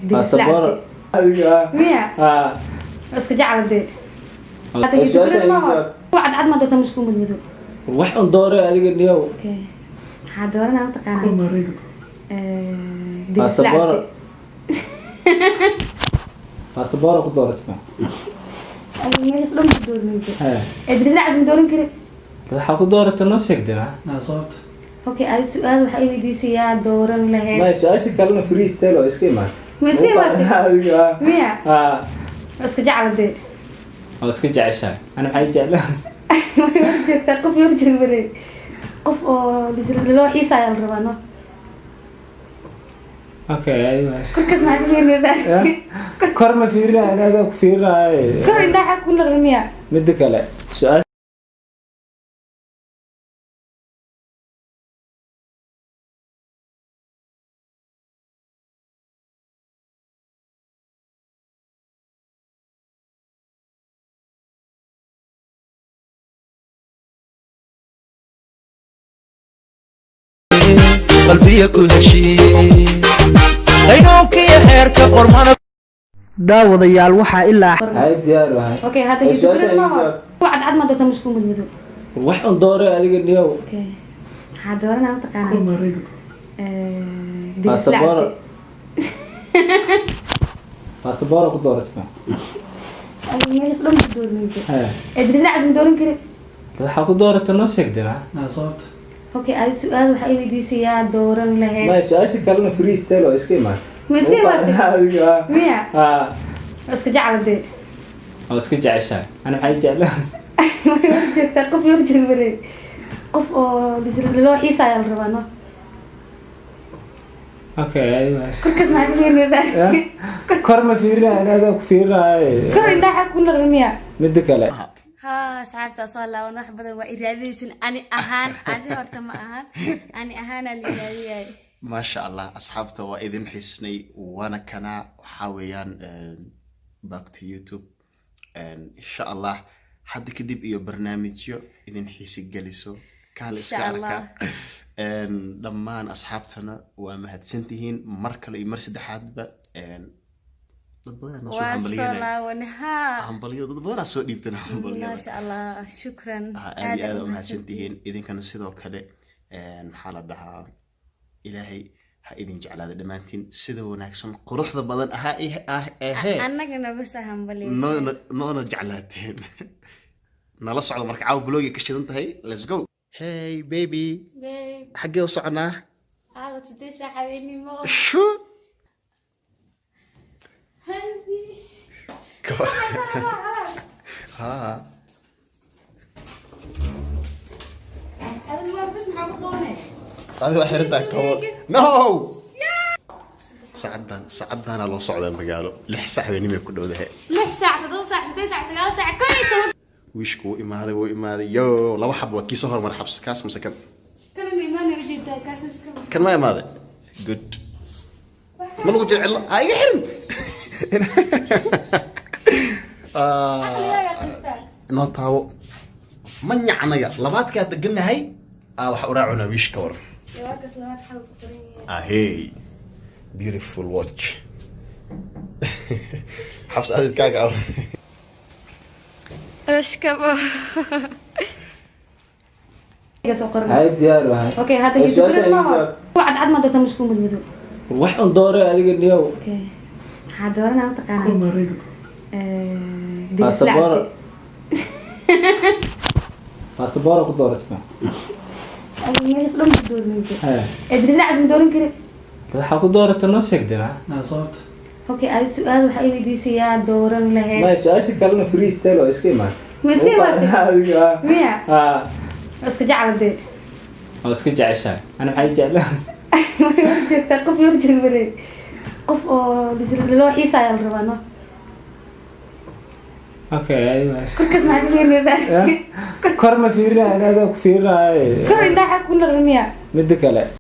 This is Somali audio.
باسبور مية بس كجعل ده هذا يجبرنا ما هو وعد عد ما ده تمسكون بالمدو wax un doore adiga niyow okay حاضرنا أنت كان كل مريض باسبور باسبور ku dooratay ما يصلون بدور من كده إدري زعل من دورين كده waxa ku dooratay noo sheegdina صوت أوكي هذا السؤال وحقيقي دي سياد دورن له ma su'aasha kalena free style oo iska imaatay مسي ما مية ها بس كجعل ده oo iska jeceshahay ana waxay jeclahay جبت قف يرجع بري قف لو حيسا يا الربانو okay aywa كل كسمع كل يوزع kor ma fiirina anaga ku fiirinaay كل إندا حق كل رمية mid kale su'aal qalbiga ku heshiiyey qaynuunka iyo xeerka qormana daawadayaal waxaa ilaa hay diyaar wahay أوكي هذا يجبرنا ما هو وعد عد ما ده تمسكون بالمدو wax un doore adiga niyow أوكي حاضرنا أنت كل كان مريض baasaboor baasaboor ku dooratay ما يصلون بدور من كده ha إدري زعل من دورين كده waxa ku dooratay noo sheegdina صوت أوكي هذا السؤال وحقيقي دي سياد دورن له ma su'aasha kalena free style oo iska imaatay مسي ما مية ha بس كجعل ده oo iska jeceshahay ana waxay jeclahay جبت قف يرجع بري قف لو حيسا يا الربانو okay aywa كل كسمع كل يوزع kor ma fiirina anaga ku fiirinaay كل إندا حق كل رمية mid kale ها صاحبتي أصلا لا ونروح بدل وإراديسن أنا أهان أدي هرت ما أهان أنا أهان اللي جاي ما شاء الله أصحابته وإذن حسني وأنا كنا حاويان باك تو يوتيوب إن شاء الله حد كدب إيو برنامج إذن حيسي جلسو كال إسكاركا إن لما أصحابتنا ومهد سنتهين مركل يمرسد حد إن وصلا ونها همبليو dad badan soo dhiibtana hambaliyada ما شاء الله شكرا aad iyo aad u mahadsantihiin idinkana sidoo kale maxaa la dhahaa ilaahay ha idin jeclaado dhamaantiin sida wanaagsan quruxda badan أنا كنا بس هم بليس noona jeclaateen nala socdo marka caaw vlogga ka shidan tahay let's go hey baby xagee u soconaa عاود تدسى حبيبي ما شو ها هذا ما بس مع بقونش هذا واحد رد كور نو سعدنا لو صعد المقالو لح ساعه نيمي ku dhowdahay لح ساعة تدوب ساعة 6 ساعة 9 ساعة كويس ويشكو imaaday yo laba xab waa kiiso hormar xabs kaas masakan كلام إيمان وجدة كاسم سكر kan ma imaaday good ma lagu jecel ay xirin noo taabo ma ñacnaga labaadka deganahay waxa u raacuna wiish ka war يواكس لما تحاول تقرين hey beautiful watch حفص هذه كاكا رشكبه hay diyaar wahay أوكي هذا يجبرنا ما هو وعد عد ما ده تمسكون بالمدو wax un doore adiga niyow أوكي حاضرنا أنت كل كان مريض baasaboor baasaboor ku dooratay ما يصلون بدور من كده ha إدري زعل من دورين كده waxa ku dooratay noo sheegdina صوت أوكي هذا السؤال وحقيقي دي سياد دورن له ma su'aasha kalena free style oo iska imaatay مسي ما مية ha بس كجعل ده oo iska jeceshahay ana waxay jeclahay جبت قف يرجع بري قف لو حيسا يا الربانو okay aywa كل كسمع كل يوزع kor ma fiirina anaga ku fiirinaay كل إندا حق كل رمية mid kale